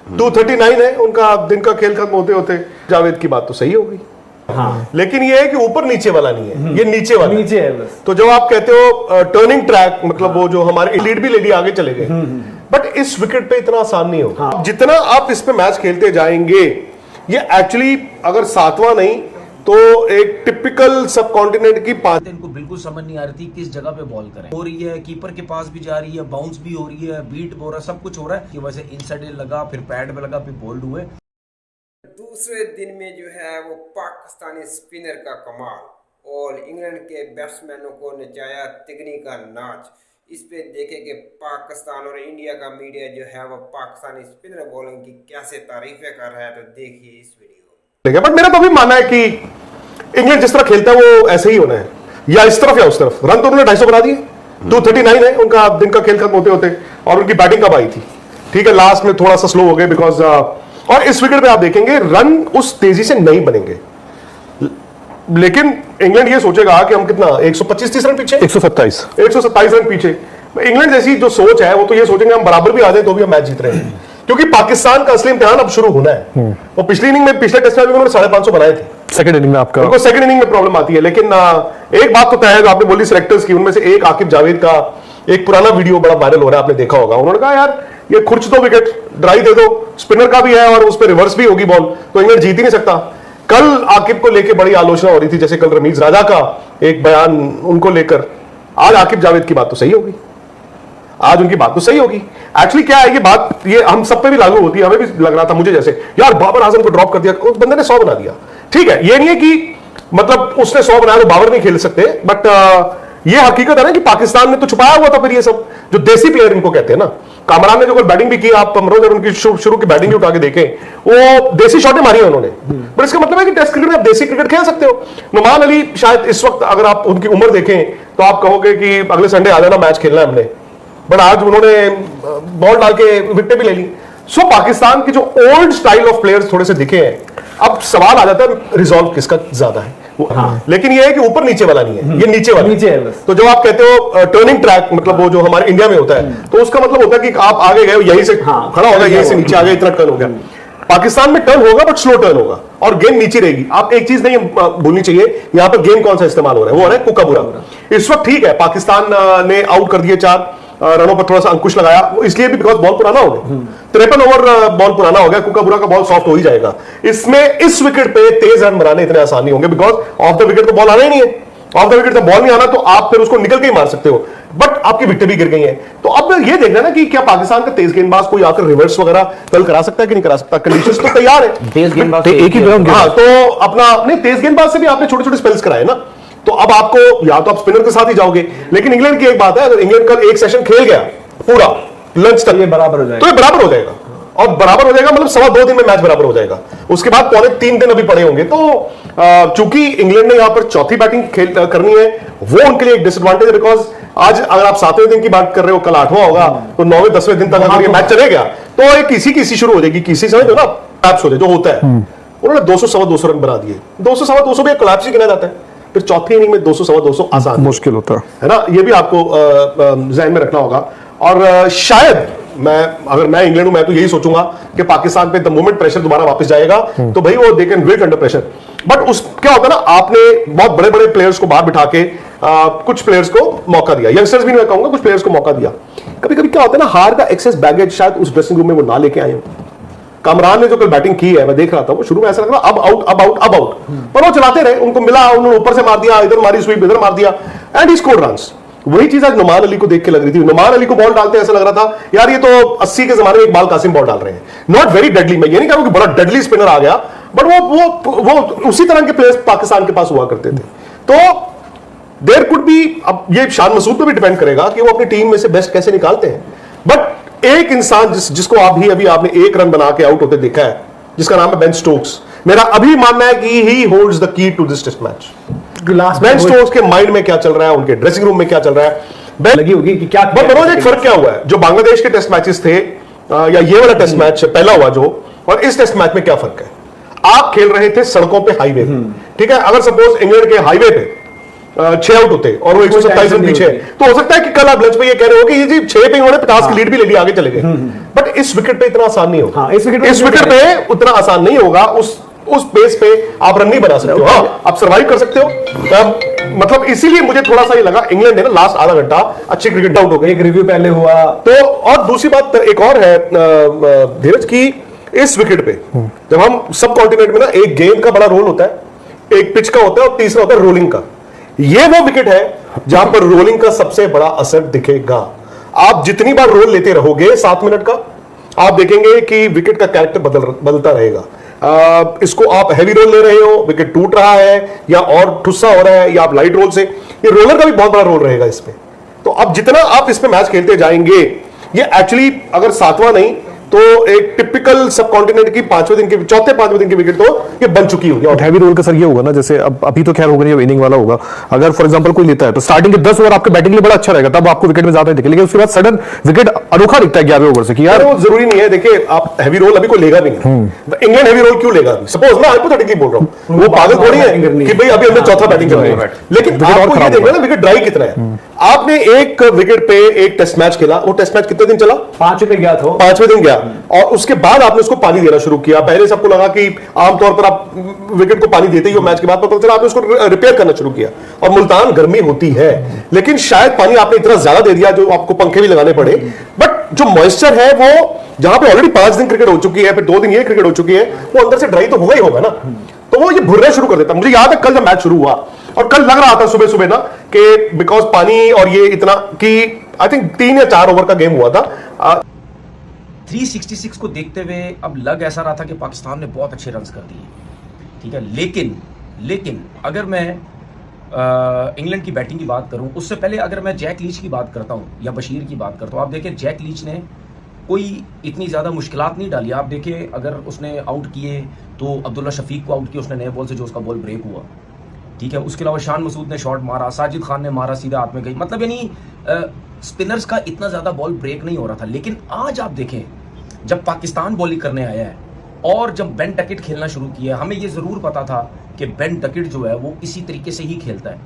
239 है उनका दिन का खेल खत्म होते होते। जावेद की बात तो सही होगी, हाँ, लेकिन ये है कि ऊपर नीचे वाला नहीं है, ये नीचे वाला नीचे है बस। तो जब आप कहते हो टर्निंग ट्रैक, मतलब वो जो हमारे लीड भी लेडी आगे चले गए, बट इस विकेट पे इतना आसान नहीं होगा। हाँ। जितना आप इस पे मैच खेलते जाएंगे, ये एक्चुअली अगर 7वां नहीं तो एक टिपिकल सब कॉन्टिनेंट की इनको बिल्कुल समझ नहीं आ रही थी किस जगह पे बॉल करें। हो रही है, कीपर के पास भी जा रही है, बाउंस भी हो रही है, बीट हो रहा है, सब कुछ हो रहा है कि वैसे इनसाइड लगा, फिर पैड पे लगा, फिर बोल्ड हुए। दूसरे दिन में जो है वो पाकिस्तानी स्पिनर का कमाल और इंग्लैंड के बैट्समैनों को नचाया तिगनी का नाच। इस पे देखे कि पाकिस्तान और इंडिया का मीडिया जो है वो पाकिस्तानी स्पिनर बॉलिंग की कैसे तारीफें कर रहा है, तो देखिए इस वीडियो। बट मेरा तो अभी मानना है कि इंग्लैंड जिस तरह खेलता है वो ऐसे ही होना है, या इस तरफ या उस तरफ। रन तो उन्होंने 250 बना दिए, 239 है उनका दिन का खेल खत्म होते होते, और उनकी बैटिंग कब आई थी, ठीक है, लास्ट में थोड़ा सा स्लो हो गए बिकॉज और इस विकेट पे आप देखेंगे रन उस तेजी से नहीं बनेंगे, लेकिन इंग्लैंड ये सोचेगा कि हम कितना 125-30 रन पीछे, 127 रन पीछे। इंग्लैंड जैसी जो सोच है वो तो ये सोचेंगे हम बराबर भी आ जाए तो भी हम मैच जीत रहे हैं, क्योंकि पाकिस्तान का असली इम्तिहान अब शुरू होना है। वो पिछली इनिंग में, पिछले टेस्ट में उन्होंने 550 बनाए थे, सेकंड इनिंग में आपका उनको सेकंड इनिंग में प्रॉब्लम आती है। लेकिन एक बात तो तय है, आपने बोली सिलेक्टर्स की, उनमें से एक आकिब जावेद का एक पुराना वीडियो बड़ा वायरल हो रहा है, आपने देखा होगा। उन्होंने कहा यार ये खुर्च दो विकेट, ड्राई दे दो, स्पिनर का भी है और उस पर रिवर्स भी होगी बॉल, तो इंग्लैंड जीत ही नहीं सकता। कल आकिब को लेकर बड़ी आलोचना हो रही थी, जैसे कल रमीज राजा का एक बयान उनको लेकर। आज आकिब जावेद की बात तो सही होगी, आज उनकी बात तो सही होगी। एक्चुअली क्या है, ये बात ये हम सब पे भी लागू होती है। हमें भी लग रहा था, मुझे जैसे यार बाबर आजम को ड्रॉप कर दिया, उस बंदे ने 100 बना दिया, ठीक है, ये नहीं है कि मतलब उसने 100 बनाया तो बाबर नहीं खेल सकते, बट ये हकीकत है ना कि पाकिस्तान ने तो छुपाया हुआ था। फिर ये सब जो देसी प्लेयर इनको कहते हैं ना, कामरान ने जो कल बैटिंग भी की, आप मनोज और उनकी शुरू की बैटिंग भी उठा के देखें, वो देसी शॉटें मारी है उन्होंने, पर इसका मतलब है कि टेस्ट क्रिकेट में आप देसी क्रिकेट खेल सकते हो। नुमान अली शायद इस वक्त अगर आप उनकी उम्र देखें तो आप कहोगे कि अगले संडे आ जाना, मैच खेलना है हमने, बट आज उन्होंने बॉल डाल के विकेटें भी ले ली। सो पाकिस्तान की जो ओल्ड स्टाइल ऑफ प्लेयर्स थोड़े से दिखे हैं। अब सवाल आ जाता है रिजॉल्व किसका ज्यादा है, हाँ। लेकिन ये है कि ऊपर नीचे वाला नहीं है, ये नीचे वाला नीचे है बस। तो जब आप कहते हो टर्निंग ट्रैक, मतलब वो जो हमारे इंडिया में होता है, तो उसका मतलब होता है कि आप आगे गए, यहीं से खड़ा होगा, यहीं से नीचे आ गए, इतना टर्न हो गया। पाकिस्तान में टर्न होगा बट स्लो टर्न होगा और गेंद नीचे रहेगी। आप एक चीज नहीं भूलनी चाहिए, यहां पर गेंद कौन सा इस्तेमाल हो रहा है, वो हो रहा है कुकाबुरा। इस वक्त ठीक है, पाकिस्तान ने आउट कर दिए 4 रनों पर, थोड़ा सा अंकुश लगाया, इसलिए भी बिकॉज बॉल पुराना हो गया, 53 ओवर बॉल पुराना हो गया, कुकाबुरा का बॉल सॉफ्ट हो ही जाएगा। इसमें इस विकेट पे तेज रन बनाने इतने आसान नहीं होंगे, बिकॉज ऑफ द विकेट तो बॉल आना ही नहीं है। ऑफ द विकेट से बॉल नहीं आना तो आप फिर उसको निकल के ही मार सकते हो, बट आपकी विकेट भी गिर गई है। तो अब ये देखना ना कि क्या पाकिस्तान का तेज गेंदबाज कोई आकर रिवर्स वगैरह कल करा सकता है कि नहीं करा सकता। कंडीशंस तो तैयार है, तेज गेंदबाज एक ही हाँ, तो अपना नहीं, तेज गेंदबाज से भी आपने छोटे छोटे स्पेल्स कराए ना, तो अब आपको या तो आप स्पिनर के साथ ही जाओगे। लेकिन इंग्लैंड की एक बात है, अगर इंग्लैंड कल एक सेशन खेल गया पूरा लंच तक, ये बराबर हो जाएगा, तो ये बराबर हो जाएगा, और बराबर हो जाएगा मतलब 2.25 दिन में मैच बराबर हो जाएगा। उसके बाद 3.25 दिन अभी पड़े होंगे। तो चूंकि इंग्लैंड ने यहां पर चौथी बैटिंग करनी है, वो उनके लिए एक डिसएडवांटेज है, बिकॉज आज अगर आप 7वें दिन की बात कर रहे हो, कल 8वां होगा, तो 9वें 10वें दिन तक अगर ये मैच चले गया तो एक किसी शुरू हो जाएगी, किसी समझ ना कोलैप्स हो जाए, जो होता है। उन्होंने 200-225 रन बना दिए, 200-225 भी कोलैप्स ही गिना जाता है। फिर चौथी इनिंग में 200-225 आसान मुश्किल होता है ना, ये भी आपको ज़हन में रखना होगा। और शायद अगर मैं इंग्लैंड हूं, मैं तो यही सोचूंगा कि पाकिस्तान पे द मोमेंट प्रेशर दोबारा वापस जाएगा तो भाई वो they can wilt under pressure. But उस क्या होता है ना, आपने बहुत बड़े बड़े प्लेयर्स को बाहर बिठा के कुछ प्लेयर्स को मौका दिया, यंगस्टर्स भी मैं कहूंगा, कुछ प्लेयर्स को मौका दिया। कभी कभी क्या होता है ना, हार का एक्सेस बैगेज शायद उस ड्रेसिंग रूम में वो ना लेके आए हो। कामरान ने जो कल बैटिंग की है, मैं देख रहा था, वो शुरू में ऐसा लग रहा अब आउट, पर वो चलाते रहे, उनको मिला, उन्होंने ऊपर से मार दिया, इधर मारी स्वीप, इधर मार दिया, एंड ही स्कोर्ड रन्स। वही चीज आज नुमान अली को देख के लग रही थी। नुमान अली को बॉल डालते ऐसा लग रहा था यार ये तो 80 के जमाने में इकबाल कासिम बॉल डाल रहे हैं। नॉट वेरी डेडली, मैं ये नहीं कह रहा हूं कि बड़ा डेडली स्पिनर आ गया, बट वो उसी तरह के प्लेयर्स पाकिस्तान के पास हुआ करते थे। तो देयर कुड बी, अब ये शान मसूद पे भी डिपेंड करेगा कि वो अपनी टीम में से बेस्ट कैसे निकालते हैं। बट एक इंसान जिसको अभी आपने 1 रन बना के आउट होते देखा है, जिसका नाम है बेन स्टोक्स, मेरा अभी मानना है कि he holds the key to this test match. Ben Stokes के माइंड में क्या चल रहा है, उनके ड्रेसिंग रूम में क्या चल रहा है, लगी होगी कि क्या। मनोज, एक फर्क क्या हुआ है, जो बांग्लादेश के टेस्ट मैचेस थे या ये वाला टेस्ट मैच पहला हुआ जो, और इस टेस्ट मैच में क्या फर्क है। आप खेल रहे थे सड़कों पे, हाईवे पे, ठीक है। अगर सपोज इंग्लैंड के हाईवे पे 6 आउट होते और वो 127 रन पीछे है, तो हो सकता है कि कल आप लंच पे ये कह रहे हो कि ये जी 6 पे इन्होंने 50 की लीड भी ले ली, आगे चले गए। बट इस विकेट पे इतना आसान नहीं होगा। इस विकेट पे उतना आसान नहीं होगा। उस पेस पे आप रन नहीं बना सकते हो। हाँ, आप सर्वाइव कर सकते हो। मतलब इसीलिए मुझे थोड़ा सा ये लगा, इंग्लैंड ने ना लास्ट आधा घंटा अच्छी क्रिकेट आउट हो गई, एक रिव्यू पहले हुआ तो। और दूसरी बात एक और है धीरज की, इस विकेट पे जब हम सब कॉन्टिनेंट में ना एक गेंद का बड़ा रोल होता है, एक पिच का होता है और तीसरा होता है रोलिंग का। ये वो विकेट है जहां पर रोलिंग का सबसे बड़ा असर दिखेगा। आप जितनी बार रोल लेते रहोगे 7 मिनट का, आप देखेंगे कि विकेट का कैरेक्टर बदलता रहेगा। इसको आप हैवी रोल ले रहे हो, विकेट टूट रहा है या और ठुस्सा हो रहा है, या आप लाइट रोल से, ये रोलर का भी बहुत बड़ा रोल रहेगा इसमें। तो अब जितना आप इसमें मैच खेलते जाएंगे, ये एक्चुअली अगर 7वां नहीं तो एक टिपिकल सब कॉन्टिनेंट की 5वें दिन की, चौथे 5वें दिन की विकेट तो ये बन चुकी होगी। और हैवी रोल का सर ये होगा ना, जैसे अब अभी तो खैर होगा नहीं, अब इनिंग वाला होगा। अगर फॉर एग्जांपल कोई लेता है तो स्टार्टिंग के 10 ओवर आपके बैटिंग के लिए बड़ा अच्छा रहेगा, तब आपको विकेट में ज्यादा दिखे, लेकिन उसके बाद सडन विकेट अनोखा दिखता है 11वें ओवर से कि यार वो जरूरी नहीं है। देखिए, आप हैवी रोल अभी कोई लेगा भी नहीं, इंग्लैंड हैवी रोल क्यों लेगा? सपोज मैं हाइपोथेटिकली बोल रहा हूं, वो पागल थोड़ी है कि भाई अभी हमने चौथा बैटिंग करना है, लेकिन आपको ये देखना ना विकेट ड्राई कितना है। आपने एक विकेट पे एक टेस्ट मैच खेला, वो टेस्ट मैच कितने दिन चला? 5वें दिन गया था, 5वें दिन गया, और उसके बाद आपने उसको पानी देना शुरू किया। पहले सबको लगा कि आमतौर पर आप विकेट को पानी देते ही हो, मैच के बाद पता चला आपने उसको रिपेयर करना शुरू किया। और मुल्तान गर्मी होती है, लेकिन शायद पानी आपने इतना ज्यादा दे दिया जो आपको पंखे भी लगाने पड़े। बट जो मॉइस्चर है वो, जहां पे ऑलरेडी 5 दिन क्रिकेट हो चुकी है, फिर 2 दिन ये क्रिकेट हो चुकी है, वो अंदर से ड्राई तो होगा ही होगा ना, तो वो ये भुरना शुरू कर देता। मुझे याद है कल जब मैच शुरू हुआ और कल लग रहा था सुबह सुबह ना कि बिकॉज पानी और ये इतना कि आई थिंक 3 या 4 ओवर का गेम हुआ था। 366 को देखते हुए अब लग ऐसा रहा था कि पाकिस्तान ने बहुत अच्छे रन्स कर दिए, ठीक है। लेकिन अगर मैं इंग्लैंड की बैटिंग की बात करूं, उससे पहले अगर मैं जैक लीच की बात करता हूं या बशीर की बात करता हूं, आप देखिए जैक लीच ने कोई इतनी ज़्यादा मुश्किलात नहीं डाली। आप देखिए, अगर उसने आउट किए तो अब्दुल्ला शफीक को आउट किया उसने नए बॉल से, जो उसका बॉल ब्रेक हुआ, ठीक है। उसके अलावा शान मसूद ने शॉट मारा, साजिद खान ने मारा, सीधा हाथ में गई। मतलब यानी स्पिनर्स का इतना ज़्यादा बॉल ब्रेक नहीं हो रहा था। लेकिन आज आप देखें, जब पाकिस्तान बॉलिंग करने आया है और जब बेन डकेट खेलना शुरू किया, हमें ये ज़रूर पता था कि बेन डकेट जो है वो इसी तरीके से ही खेलता है।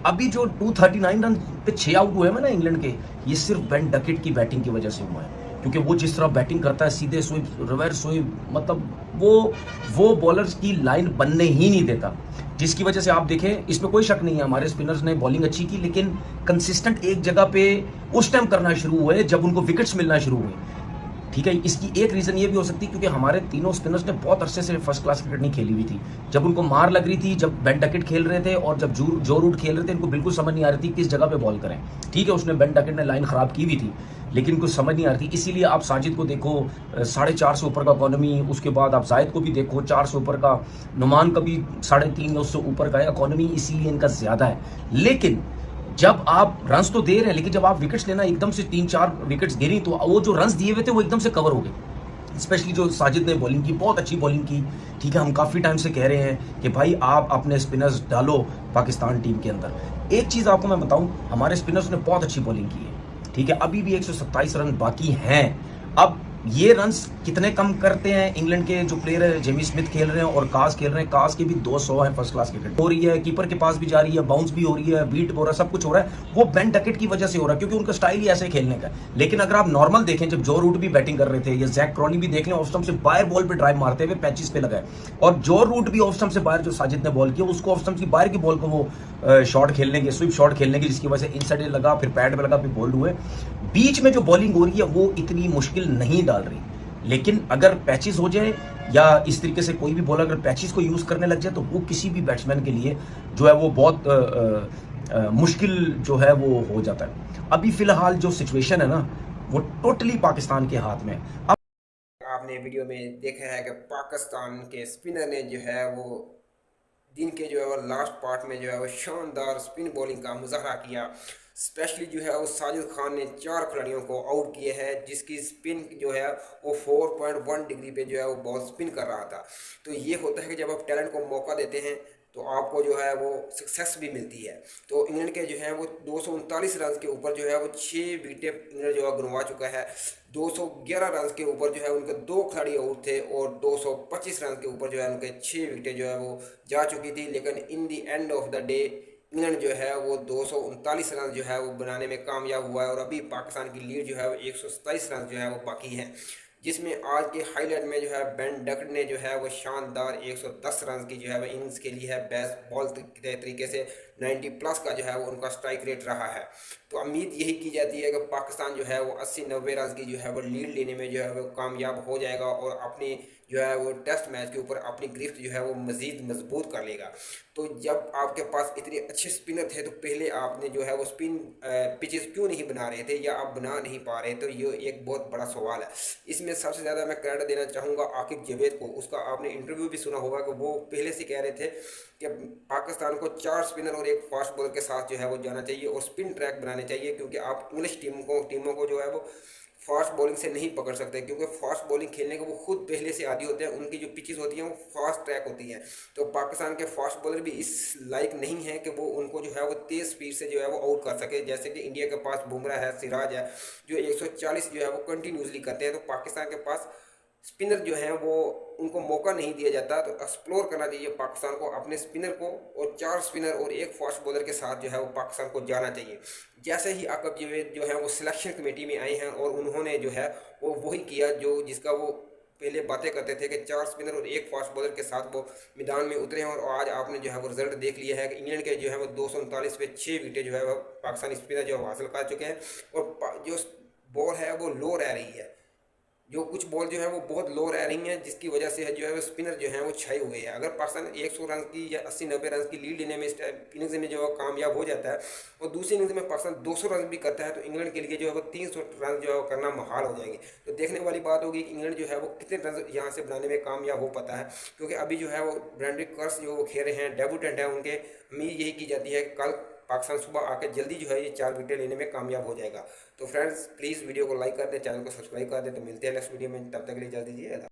अभी जो 239 रन पे 6 आउट हुए हैं ना इंग्लैंड के, ये सिर्फ बेन डकेट की बैटिंग की वजह से हुआ है, क्योंकि वो जिस तरह बैटिंग करता है, सीधे स्वीप, रिवर्स स्वीप, मतलब वो बॉलर्स की लाइन बनने ही नहीं देता, जिसकी वजह से आप देखें, इसमें कोई शक नहीं है हमारे स्पिनर्स ने बॉलिंग अच्छी की, लेकिन कंसिस्टेंट एक जगह पे उस टाइम करना शुरू हुए जब उनको विकेट्स मिलना शुरू हुए, ठीक है। इसकी एक रीजन ये भी हो सकती है क्योंकि हमारे तीनों स्पिनर्स ने बहुत अरसे से फर्स्ट क्लास क्रिकेट नहीं खेली हुई थी। जब उनको मार लग रही थी, जब बेन डकेट खेल रहे थे और जब जो रूट खेल रहे थे, इनको बिल्कुल समझ नहीं आ रही थी किस जगह पे बॉल करें, ठीक है। उसने बेन डकेट ने लाइन खराब की हुई थी, लेकिन कुछ समझ नहीं आ रही थी। इसीलिए आप साजिद को देखो 4.5 से ऊपर का इकॉनमी, उसके बाद आप जायद को भी देखो 4 से ऊपर का, नुमान का भी 3.5 उससे ऊपर का इकॉनमी, इसीलिए इनका ज्यादा है। लेकिन जब आप रन्स तो दे रहे हैं, लेकिन जब आप विकेट्स लेना एकदम से 3-4 विकेट्स दे रही, तो वो जो रन्स दिए हुए थे वो एकदम से कवर हो गए। स्पेशली जो साजिद ने बॉलिंग की, बहुत अच्छी बॉलिंग की, ठीक है। हम काफ़ी टाइम से कह रहे हैं कि भाई आप अपने स्पिनर्स डालो पाकिस्तान टीम के अंदर। एक चीज़ आपको मैं बताऊं, हमारे स्पिनर्स ने बहुत अच्छी बॉलिंग की है, ठीक है। अभी भी 127 रन बाकी हैं। अब ये रन्स कितने कम करते हैं इंग्लैंड के जो प्लेयर है, जेमी स्मिथ खेल रहे हैं और कास खेल रहे हैं, कास के भी 200 है, फर्स्ट क्लास क्रिकेट हो रही है, कीपर के पास भी जा रही है, बाउंस भी हो रही है, बीट हो रहा है, सब कुछ हो रहा है। वो बेन डकेट की वजह से हो रहा है क्योंकि उनका स्टाइल ही ऐसे खेलने का है। लेकिन अगर आप नॉर्मल देखें, जब जो रूट भी बैटिंग कर रहे थे या जैक क्रॉली भी देख लें, ऑफ स्टंप से बाहर बॉल पे ड्राइव मारते हुए 25 पे लगाए, और जो रूट भी ऑफ स्टंप से बाहर जो साजिद ने बॉल किया, उसको ऑफ स्टंप की बाहर की बॉल को वो शॉट खेलने के, स्विप शॉट खेलने की, जिसकी वजह से इनसाइड लगा, फिर पैड पे लगा, फिर बोल्ड हुए। बीच में जो बॉलिंग हो रही है वो इतनी मुश्किल नहीं डाल रही, लेकिन अगर पैचेस हो जाए या इस तरीके से कोई भी बॉलर अगर पैचेस को यूज करने लग जाए, तो वो किसी भी बैट्समैन के लिए जो है वो बहुत मुश्किल जो है वो हो जाता है। अभी फिलहाल जो सिचुएशन है ना, वो टोटली पाकिस्तान के हाथ में। आपने वीडियो में देखा है कि पाकिस्तान के स्पिनर ने जो है वो दिन के जो है वो लास्ट पार्ट में जो है वो शानदार स्पिन बॉलिंग का मुजाहरा किया। स्पेशली जो है वो साजिद खान ने 4 खिलाड़ियों को आउट किए हैं, जिसकी स्पिन जो है वो 4.1 डिग्री पे जो है वो बॉल स्पिन कर रहा था। तो ये होता है कि जब आप टैलेंट को मौका देते हैं तो आपको जो है वो सक्सेस भी मिलती है। तो इंग्लैंड के जो है वो 239 रन के ऊपर जो है वो 6 विकेटें इंग्लैंड जो है गुनवा चुका है। 211 रन के ऊपर जो है उनके 2 खिलाड़ी आउट थे और 225 रन के ऊपर जो है उनके 6 विकेटें जो है वो जा चुकी थी। लेकिन in the end of the day England जो है वो 239 रन जो है वो बनाने में कामयाब हुआ है और अभी पाकिस्तान की लीड जो है वो 127 रन जो है वो बाकी है, जिसमें आज के हाईलाइट में जो है बेन डकट ने जो है वो शानदार 110 रन की जो है वो इनिंग्स के लिए है बेस्ट बॉल तरीके से 90 प्लस का जो है वो उनका स्ट्राइक रेट रहा है। तो उम्मीद यही की जाती है कि पाकिस्तान जो है वो 80-90 रन की जो है वो लीड लेने में जो है वो कामयाब हो जाएगा और अपनी जो है वो टेस्ट मैच के ऊपर अपनी गिरफ्त जो है वो मज़ीद मजबूत कर लेगा। तो जब आपके पास इतने अच्छे स्पिनर थे तो पहले आपने जो है वो स्पिन पिचेस क्यों नहीं बना रहे थे या आप बना नहीं पा रहे, तो ये एक बहुत बड़ा सवाल है। इसमें सबसे ज़्यादा मैं क्रेडिट देना चाहूँगा आकिब जावेद को। उसका आपने इंटरव्यू भी सुना होगा कि वो पहले से कह रहे थे कि पाकिस्तान को 4 स्पिनर और एक फास्ट बॉलर के साथ जो है वो जाना चाहिए और स्पिन ट्रैक बनाने चाहिए, क्योंकि आप इंग्लिश टीमों को जो है वो फास्ट बॉलिंग से नहीं पकड़ सकते, क्योंकि फास्ट बॉलिंग खेलने के वो खुद पहले से आदी होते हैं। उनकी जो पिचेस होती हैं वो फास्ट ट्रैक होती हैं। तो पाकिस्तान के फास्ट बॉलर भी इस लायक नहीं है कि वो उनको जो है वो तेज़ स्पीड से जो है वो आउट कर सके, जैसे कि इंडिया के पास बुमराह है, सिराज है, जो 140 जो है वो कंटिन्यूसली करते हैं। तो पाकिस्तान के पास स्पिनर जो है वो उनको मौका नहीं दिया जाता। तो एक्सप्लोर करना चाहिए पाकिस्तान को अपने स्पिनर को, और 4 स्पिनर और एक फास्ट बॉलर के साथ जो है वो पाकिस्तान को जाना चाहिए। जैसे ही आकिब जावेद जो है वो सिलेक्शन कमेटी में आए हैं और उन्होंने जो है वो वही किया जो जिसका वो पहले बातें करते थे कि 4 स्पिनर और एक फास्ट बॉलर के साथ वो मैदान में उतरे हैं। और आज आपने जो है वो रिजल्ट देख लिया है कि इंग्लैंड के जो है वो 239 पे 6 विकेट जो है वो पाकिस्तानी स्पिनर जो हासिल कर चुके हैं, और जो बॉल है वो लो रह रही है, जो कुछ बॉल जो है वो बहुत लो रह रही हैं, जिसकी वजह से जो है वो स्पिनर जो है वो छाए हुए हैं। अगर पाकिस्तान 100 रन की या 80-90 रन की लीड लेने में इस इनिंग्स में जो है कामयाब हो जाता है और दूसरी इनिंग्स में पाकिस्तान 200 रन भी करता है, तो इंग्लैंड के लिए जो है वो 300 रन जो है वो करना मुहाल हो जाएंगे। तो देखने वाली बात होगी कि इंग्लैंड जो है वो कितने रन यहाँ से बनाने में कामयाब हो पाता है, क्योंकि अभी जो है वो ब्रेंडन कर्स जो वो खेल रहे हैं, डेब्यूटेंट है उनके। उम्मीद यही की जाती है कल पाकिस्तान सुबह आकर जल्दी जो है ये 4 विकेट लेने में कामयाब हो जाएगा। तो फ्रेंड्स प्लीज़ वीडियो को लाइक कर दें, चैनल को सब्सक्राइब कर दें। तो मिलते हैं नेक्स्ट वीडियो में, तब तक के लिए इजाज़त दीजिए।